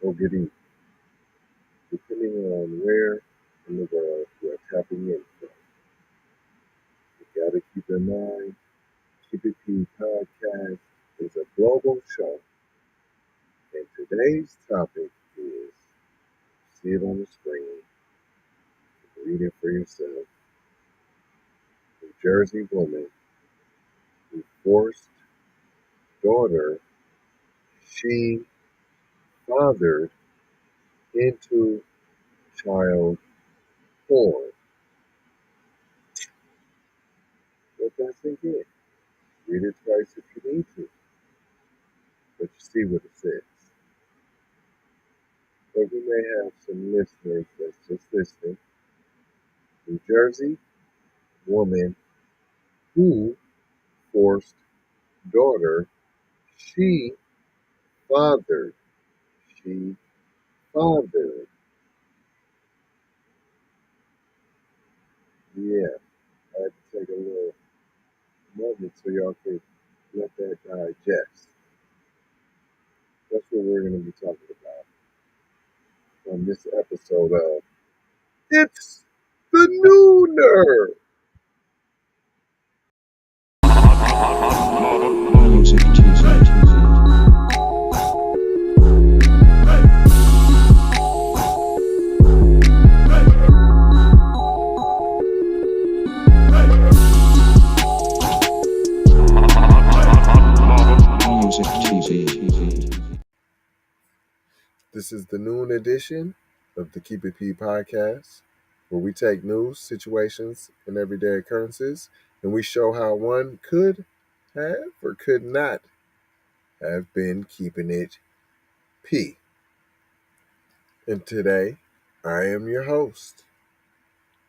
or good evening, depending on where in the world you are tapping in from. You gotta keep in mind, Keep It P podcast is a global show, and today's topic is see it on the screen, read it for yourself. New Jersey woman who forced daughter she fathered into child porn. Let that sink in. Read it twice if you need to, but you see what it says. But we may have some listeners that's just listening. New Jersey woman who forced daughter she fathered. She fathered. Yeah, I had to take a little moment so y'all could let that digest. That's what we're going to be talking about on this episode of It's the Nooner. Music teaser. This is the noon edition of the Keep It P podcast, where we take news, situations, and everyday occurrences, and we show how one could have or could not have been keeping it P. And today, I am your host,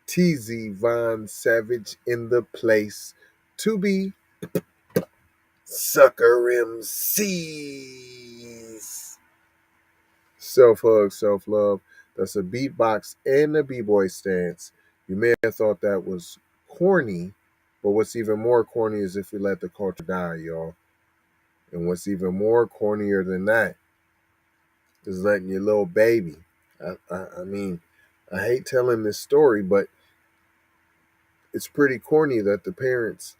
TZ Von Savage, in the place to be Sucker MCs. Self hug, self love. That's a beatbox and a b-boy stance. You may have thought that was corny, but what's even more corny is if we let the culture die, y'all. And what's even more cornier than that is letting your little baby. I mean, I hate telling this story, but it's pretty corny that the parents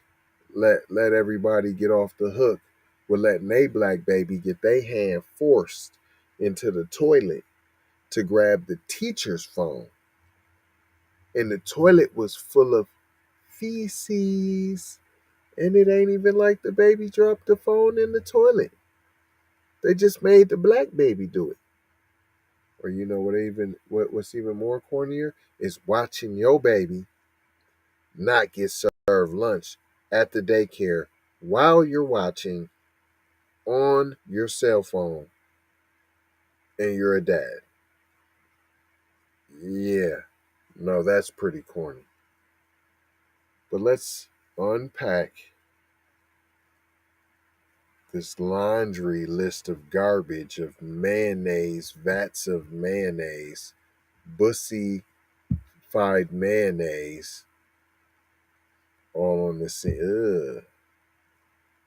let everybody get off the hook with letting a black baby get their hand forced into the toilet to grab the teacher's phone. And the toilet was full of feces. And it ain't even like the baby dropped the phone in the toilet. They just made the black baby do it. Or you know what's even more cornier is watching your baby not get served lunch at the daycare while you're watching on your cell phone and you're a dad. Yeah, no, that's pretty corny. But let's unpack this laundry list of garbage of mayonnaise, vats of mayonnaise, bussy-fied mayonnaise, all on the scene.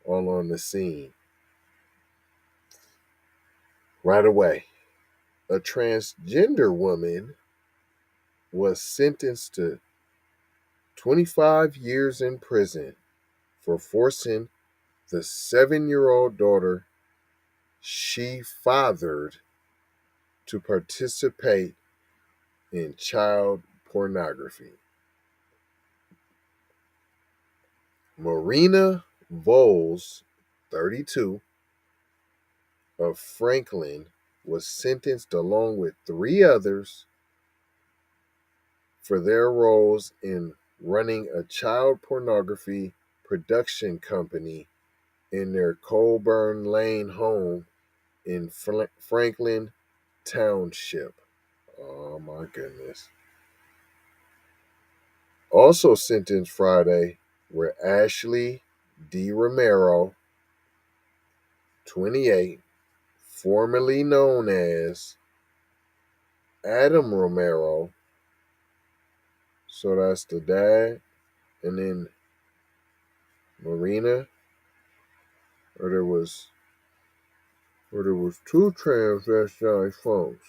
All on the scene. Right away, a transgender woman was sentenced to 25 years in prison for forcing the 7-year-old daughter she fathered to participate in child pornography. Marina Volz, 32, of Franklin, was sentenced along with 3 others for their roles in running a child pornography production company in their Coburn Lane home in Franklin Township. Oh my goodness. Also sentenced Friday were Ashley D. Romero, 28, formerly known as Adam Romero. So that's the dad. And then Marina, or there was where there was two transvestite folks.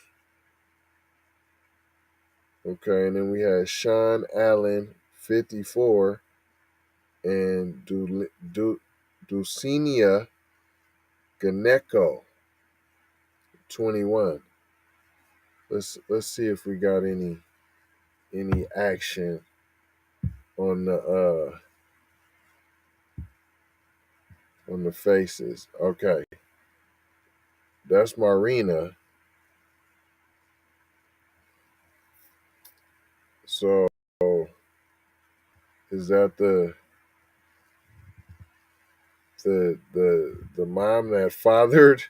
Okay, and then we had Sean Allen, 54, and Dulcinea Gnecco, 21. Let's see if we got any action on the faces. Okay, that's Marina. So is that the mom that fathered?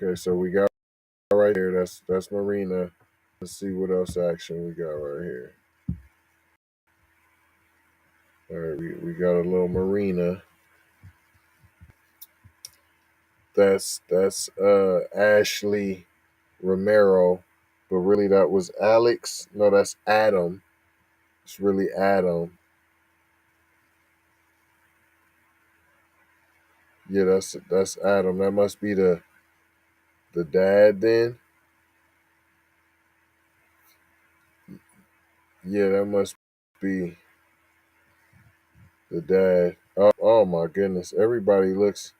Okay, so we got right here. That's Marina. Let's see what else action we got right here. All right, we got a little Marina. That's Ashley Romero, but really that was Alex. No, that's Adam. It's really Adam. Yeah, that's Adam. That must be the dad then. Yeah, that must be the dad. Oh my goodness. Everybody looks,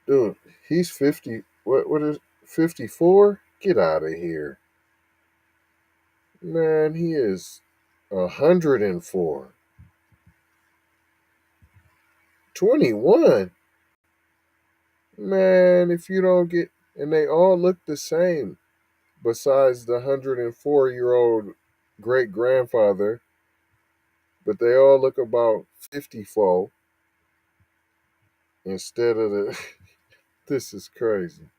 dude, he's 50. What is 54? Get out of here. Man, he is 104. 21. Man, if you don't get, and they all look the same besides the 104-year-old great grandfather, but they all look about 54 instead of the this is crazy.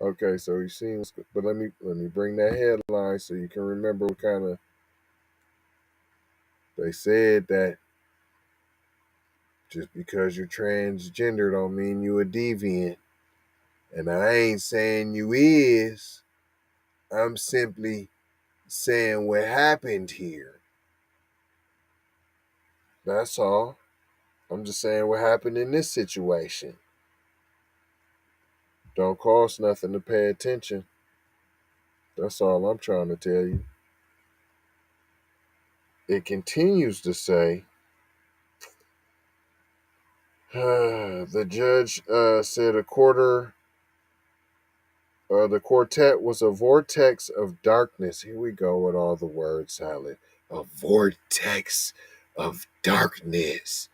Okay, so you seen, but let me bring that headline so you can remember what kind of they said that just because you're transgender don't mean you a deviant. And I ain't saying you is. I'm simply saying what happened here. That's all. I'm just saying what happened in this situation. Don't cost nothing to pay attention. That's all I'm trying to tell you. It continues to say, the judge said the quartet was a vortex of darkness. Here we go with all the word salad. A vortex of darkness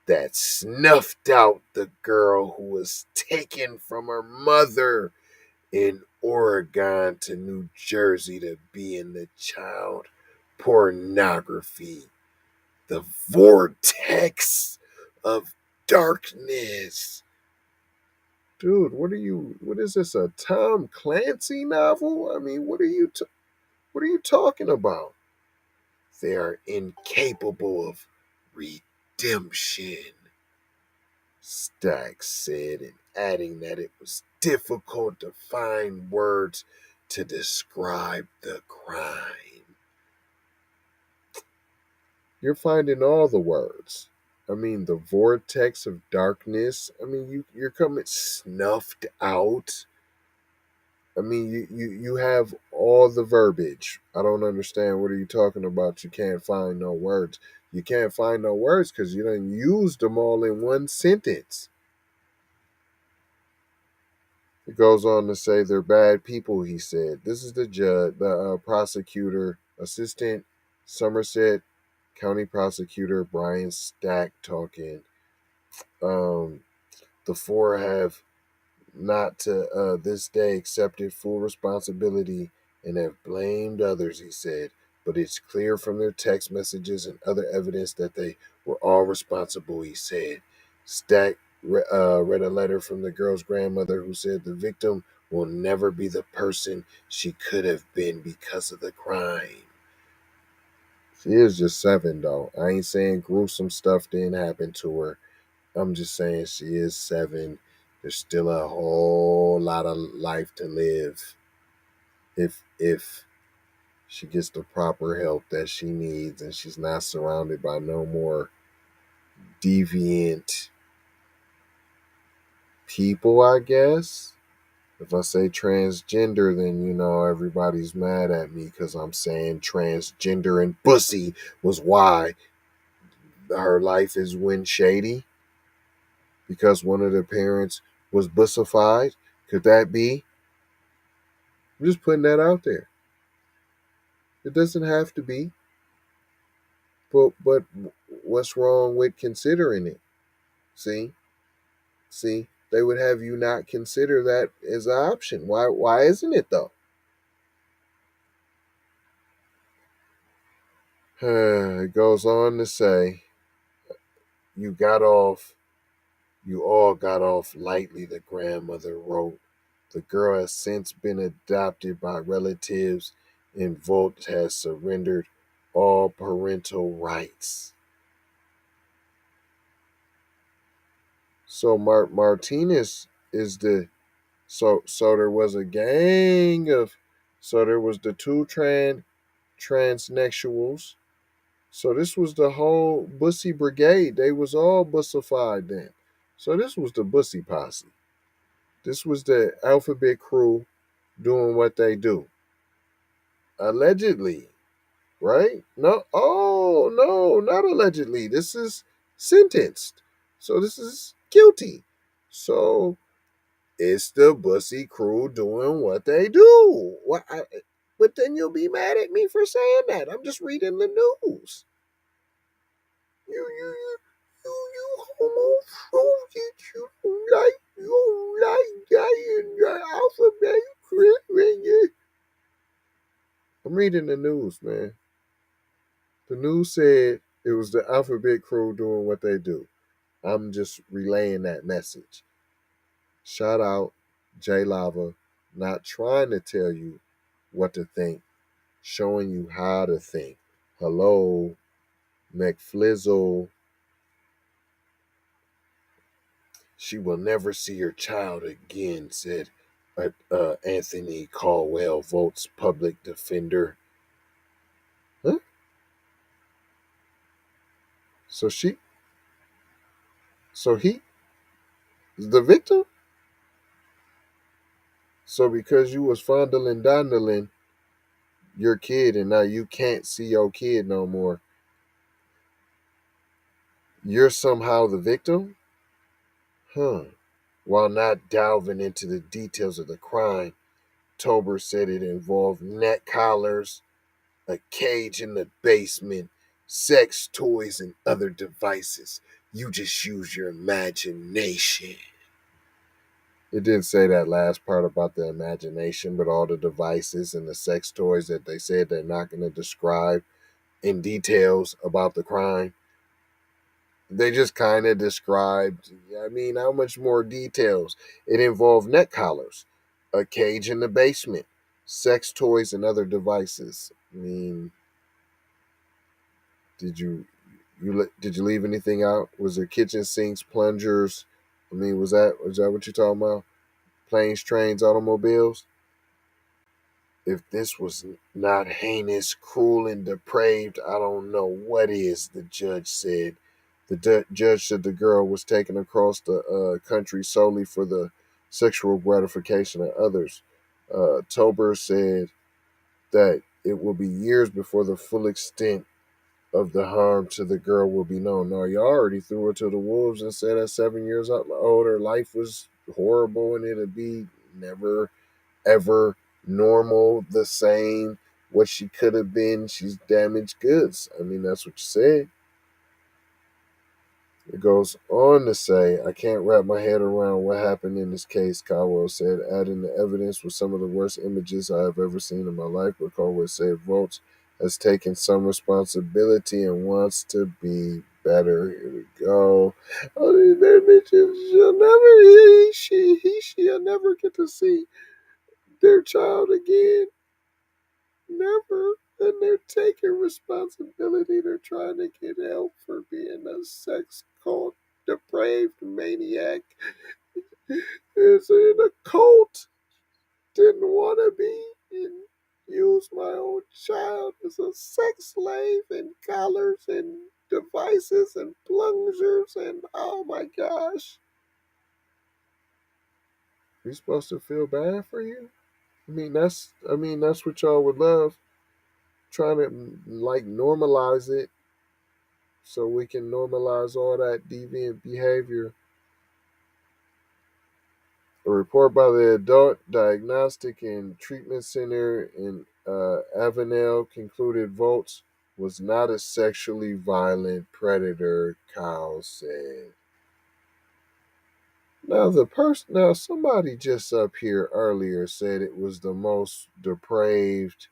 that snuffed out the girl who was taken from her mother in Oregon to New Jersey to be in the child pornography. The vortex of darkness. Dude, what is this, a Tom Clancy novel? I mean, what are you talking about? They are incapable of redemption, Stack said, and adding that it was difficult to find words to describe the crime. You're finding all the words. I mean, the vortex of darkness. I mean, you're coming snuffed out. I mean, you have all the verbiage. I don't understand. What are you talking about? You can't find no words. You can't find no words because you done used them all in one sentence. It goes on to say they're bad people, he said. This is the judge, the prosecutor, assistant Somerset County Prosecutor Brian Stack talking. The four have not to this day accepted full responsibility and have blamed others, he said. But it's clear from their text messages and other evidence that they were all responsible, he said. Stack read a letter from the girl's grandmother who said the victim will never be the person she could have been because of the crime. She is just 7, though. I ain't saying gruesome stuff didn't happen to her. I'm just saying she is 7. There's still a whole lot of life to live if she gets the proper help that she needs and she's not surrounded by no more deviant people, I guess. If I say transgender, then everybody's mad at me because I'm saying transgender and bussy was why her life is went shady because one of the parents was bussified. Could that be? I'm just putting that out there. It doesn't have to be, but what's wrong with considering it? See, they would have you not consider that as an option. Why isn't it though? It goes on to say, you got off, you all got off lightly, the grandmother wrote. The girl has since been adopted by relatives and Volt has surrendered all parental rights. So Martinez is the so there was a gang of so there was the two transsexuals. So this was the whole bussy brigade. They was all bussified then. So this was the bussy posse. This was the alphabet crew doing what they do. Allegedly, right? No, oh no, not allegedly. This is sentenced. So this is guilty. So it's the bussy crew doing what they do. But then you'll be mad at me for saying that. I'm just reading the news. You homophobic. You don't like that in the alphabet. I'm reading the news, man. The news said it was the alphabet crew doing what they do. I'm just relaying that message. Shout out J Lava, not trying to tell you what to think, showing you how to think. Hello, McFlizzle. She will never see her child again, said Anthony Caldwell, Volt's public defender. Huh? So he is the victim? So because you was fondling dondling your kid and now you can't see your kid no more, you're somehow the victim? Huh. While not delving into the details of the crime, Tober said it involved neck collars, a cage in the basement, sex toys, and other devices. You just use your imagination. It didn't say that last part about the imagination, but all the devices and the sex toys that they said they're not going to describe in details about the crime. They just kind of described, how much more details? It involved neck collars, a cage in the basement, sex toys, and other devices. Did did you leave anything out? Was there kitchen sinks, plungers? Was that what you're talking about? Planes, trains, automobiles? If this was not heinous, cruel, and depraved, I don't know what is, the judge said. The judge said the girl was taken across the country solely for the sexual gratification of others. Tober said that it will be years before the full extent of the harm to the girl will be known. No, you already threw her to the wolves and said at 7 years old her life was horrible and it'd be never ever normal, the same, what she could have been. She's damaged goods. That's what you said. It goes on to say, I can't wrap my head around what happened in this case, Caldwell said, adding the evidence with some of the worst images I have ever seen in my life. But Caldwell said Volz has taken some responsibility and wants to be better. Here we go. Oh, these bitches, she'll never get to see their child again. Never. And they're taking responsibility. They're trying to get help for being a sex cult depraved maniac. Is in a cult. Didn't want to be and use my own child as a sex slave and collars and devices and plungers and oh my gosh. We supposed to feel bad for you? I mean that's what y'all would love. Trying to like normalize it so we can normalize all that deviant behavior. A report by the Adult Diagnostic and Treatment Center in Avenel concluded Volz was not a sexually violent predator, Kyle said. Now somebody just up here earlier said it was the most depraved.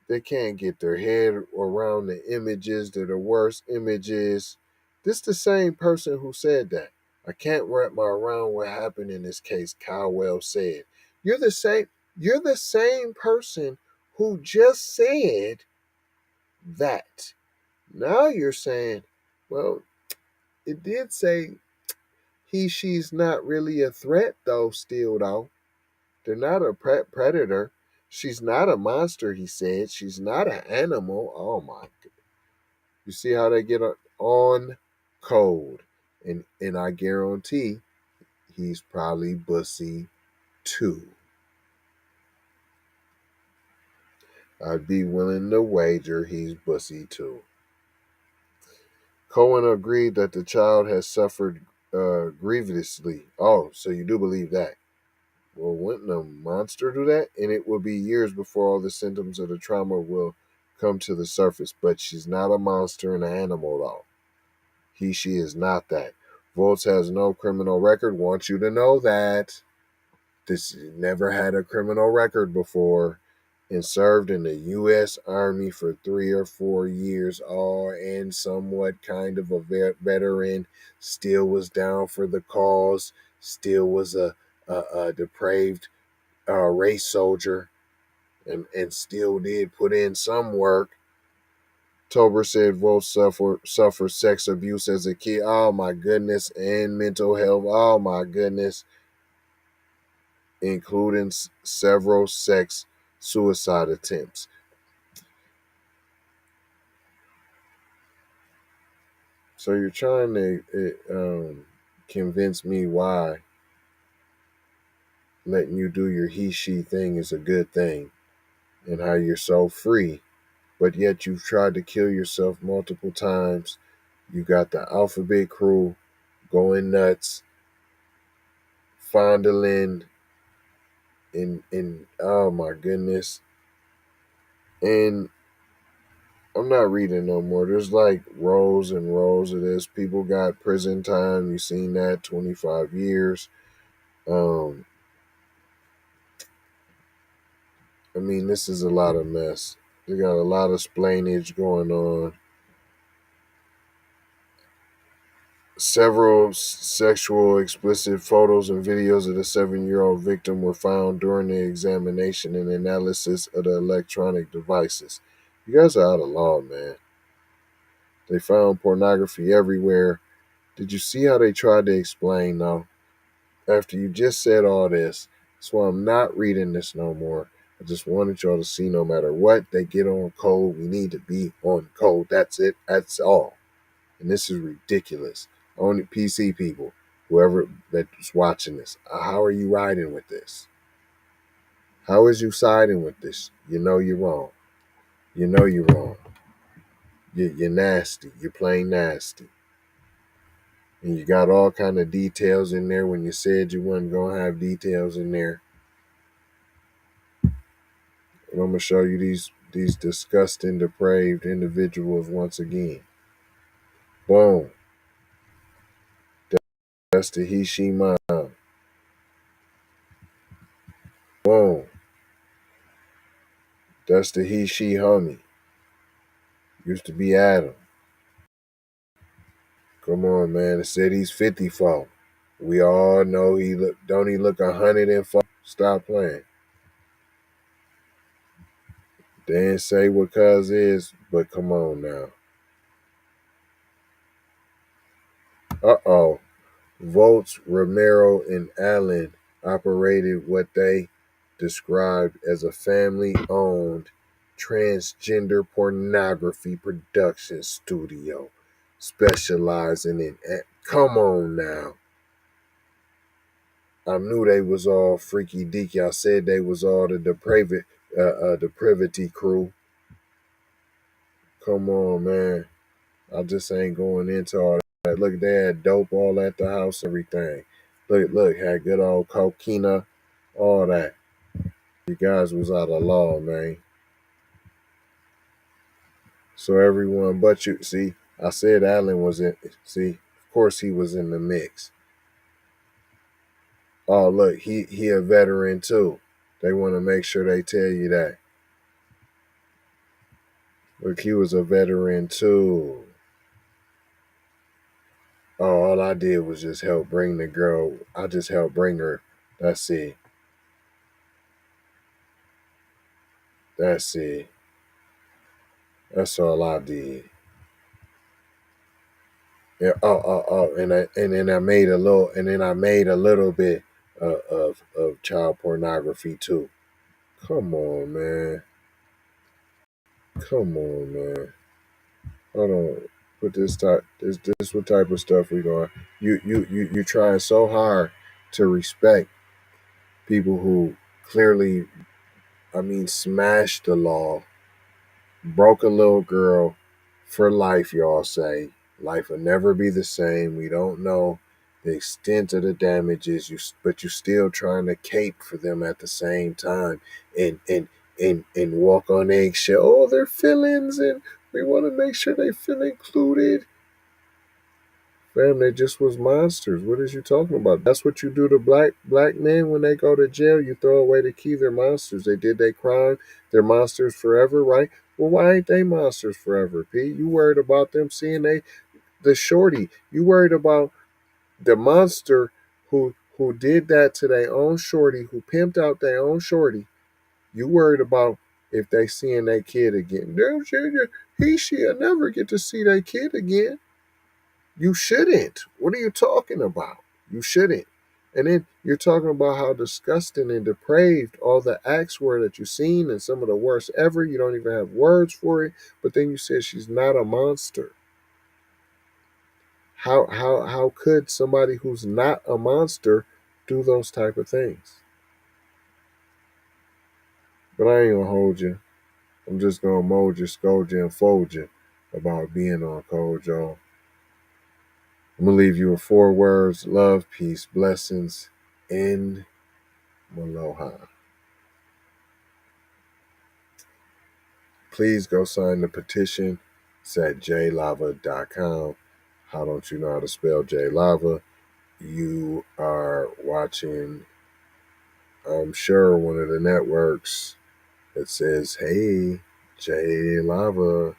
They can't get their head around the images. They're the worst images. This the same person who said that. I can't wrap my around what happened in this case, Cowell said. You're the same you're the same person who just said that. Now you're saying, well, it did say she's not really a threat though, still though. They're not a predator. She's not a monster, he said. She's not an animal. Oh my. You see how they get on code. And I guarantee he's probably bussy too. I'd be willing to wager he's bussy too. Cohen agreed that the child has suffered grievously. Oh, so you do believe that? Well, wouldn't a monster do that? And it will be years before all the symptoms of the trauma will come to the surface. But she's not a monster and an animal, though. She is not that. Volz has no criminal record. Want you to know that. This never had a criminal record before and served in the U.S. Army for 3 or 4 years, all and somewhat kind of a veteran, still was down for the cause, still was a depraved race soldier, and still did put in some work. Tober said Volz suffered sex abuse as a kid. Oh my goodness. And mental health. Oh my goodness. Including several sex suicide attempts. So you're trying to convince me why letting you do your she thing is a good thing and how you're so free, but yet you've tried to kill yourself multiple times. You got the alphabet crew going nuts, fondling, and oh my goodness. And I'm not reading no more. There's like rows and rows of this. People got prison time. You seen that, 25 years. Um, I mean, this is a lot of mess. They got a lot of splainage going on. Several sexual explicit photos and videos of the 7-year-old victim were found during the examination and analysis of the electronic devices. You guys are out of law, man. They found pornography everywhere. Did you see how they tried to explain, though? After you just said all this, that's why I'm not reading this no more. I just wanted y'all to see no matter what they get on code, we need to be on code. That's it. That's all. And this is ridiculous. Only PC people, whoever that's watching this, how are you riding with this? How is you siding with this? You know you're wrong. You know you're wrong. You're nasty. You're plain nasty. And you got all kind of details in there when you said you wasn't going to have details in there. And I'm going to show you these disgusting, depraved individuals once again. Boom. That's the he, she, mom. Boom. That's the he, she, homie. Used to be Adam. Come on, man. It said he's 54. We all know don't he look 104? Stop playing. They didn't say what cuz is, but come on now. Uh-oh. Volz, Romero, and Allen operated what they described as a family-owned transgender pornography production studio specializing in... Come on now. I knew they was all freaky deaky. I said they was all the depravity crew. Come on, man. I just ain't going into all that. Look, they had dope all at the house, everything. Look, had good old coquina, all that. You guys was out of law, man. So everyone but you, see, I said Allen was in, see, of course he was in the mix. Oh, look, he a veteran too. They want to make sure they tell you that. Look, he was a veteran too. Oh, all I did was just help bring the girl. I just helped bring her. That's it. That's it. That's all I did. Yeah. Oh. And then I made a little. And then I made a little bit of child pornography too. Come on, man. Come on, man. Hold on. Put this what type of stuff we going. You trying so hard to respect people who clearly, I mean, smashed the law, broke a little girl for life, y'all say. Life will never be the same. We don't know the extent of the damages, but you still trying to cape for them at the same time and walk on eggshell. Oh, their feelings, and we want to make sure they feel included. Fam, they just was monsters. What is you talking about? That's what you do to black men when they go to jail. You throw away the key. They're monsters. They did their crime. They're monsters forever, right? Well, why ain't they monsters forever, P? You worried about them seeing the shorty. You worried about the monster who did that to their own shorty, who pimped out their own shorty. You worried about if they seeing their kid again. She'll never get to see their kid again. You shouldn't. What are you talking about? You shouldn't. And then you're talking about how disgusting and depraved all the acts were that you've seen and some of the worst ever. You don't even have words for it. But then you said she's not a monster. How could somebody who's not a monster do those type of things? But I ain't gonna hold you. I'm just gonna mold you, scold you, and fold you about being on code, y'all. I'm gonna leave you with 4 words: love, peace, blessings, and Maloha. Please go sign the petition. It's at jlava.com. How don't you know how to spell JLava? You are watching, I'm sure, one of the networks that says, hey, JLava,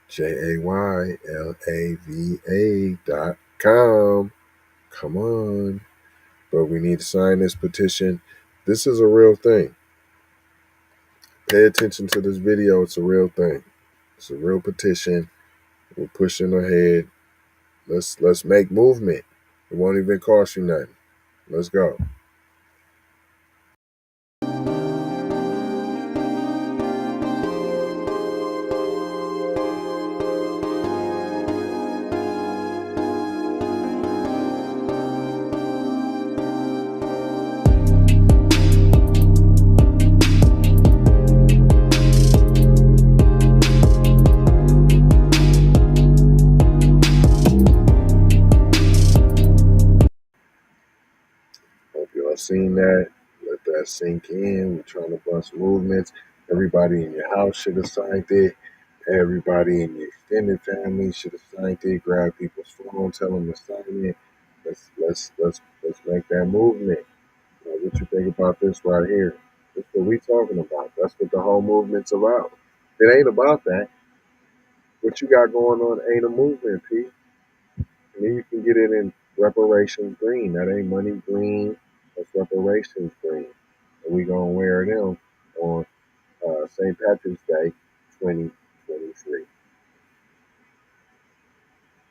JAYLAVA.com. Come on. But we need to sign this petition. This is a real thing. Pay attention to this video. It's a real thing. It's a real petition. We're pushing ahead. Let's make movement. It won't even cost you nothing. Let's go. Hope y'all seen that. Let that sink in. We're trying to bust movements. Everybody in your house should have signed it. Everybody in your extended family should have signed it. Grab people's phone, tell them to sign it. Let's make that movement. What you think about this right here? That's what we talking about. That's what the whole movement's about. If it ain't about that, what you got going on ain't a movement, P. And then you can get it in reparations green. That ain't money green. That's reparations green. And we gonna wear them on St. Patrick's Day 2023.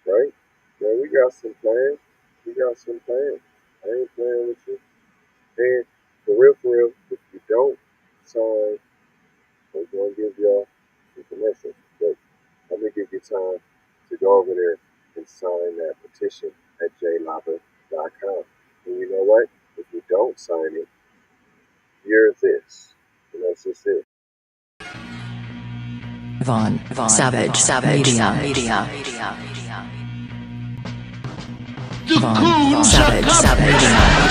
Right? Yeah, we got some plans. We got some plans. I ain't playing with you. And for real, if you don't sign, I'm gonna give y'all some commercials. But I'm gonna give you time to go over there and sign that petition at jlava.com. And you know what? If you don't sign it, you're this. And that's just it. Savage Media. The cool Savage Media.